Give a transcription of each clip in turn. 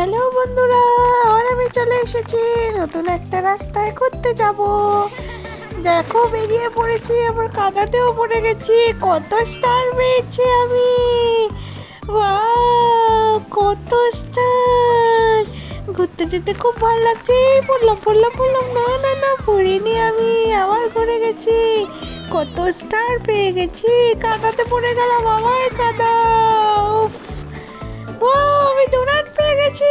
Hello বন্ধুরা, আর আমি চলে এসেছি নতুন একটা রাস্তায় ঘুরতে যাব। দেখো বেরিয়ে পড়েছি, আবার কাদাতেও পড়ে গেছি। কত স্টার পেয়েছি আমি! ওয়াও, কত স্টার! ঘুরতে যেতে খুব ভালো লাগছে। এই পড়লাম পড়লাম পড়লাম, না না না, পড়িনি আমি, আবার ঘুরে গেছি। কত স্টার পেয়ে গেছি, কাদাতে পড়ে গেলাম, আবার কাদা। উফ, ও আমি ডোনাট পেয়ে গেছি।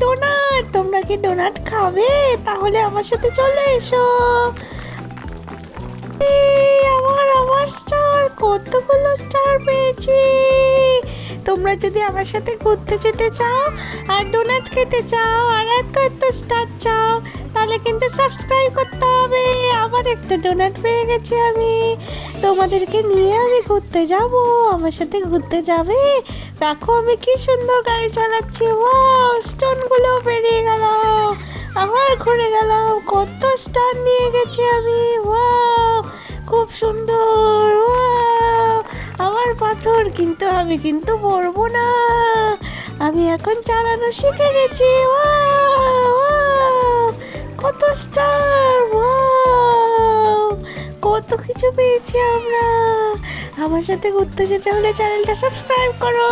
ডোনাট, তোমরা কি ডোনাট খাবে? তাহলে আমার সাথে চলে এসো। আমার স্টার, কতগুলো স্টার পেয়েছি। তোমরা যদি আমার সাথে ঘুরতে যেতে চাও আর ডোনাট খেতে চাও আর এত এত স্টার চাও, তাহলে কিন্তু সাবস্ক্রাইব করতে হবে। আবার একটা ডোনাট পেয়ে গেছি আমি। তোমাদেরকে নিয়ে আমি ঘুরতে যাব, আমার সাথে ঘুরতে যাবে? দেখো আমি কি সুন্দর গাড়ি চালাচ্ছি। ওয়াও, স্টোনগুলো বেরিয়ে গেল, আবার ঘুরে গেলাম। কত স্টার নিয়ে গেছি আমি। ওয়াও, খুব সুন্দর। ওয়াও, আমার পাথর, কিন্তু আমি কিন্তু পড়বো না। আমি এখন চালানো শিখে গেছি। ওয়াও, ওয়াও, কত স্টার! ওয়াও, কত কিছু পেয়েছি আমরা। আমার সাথে ঘুরতে যেতে হলে চ্যানেলটা সাবস্ক্রাইব করো।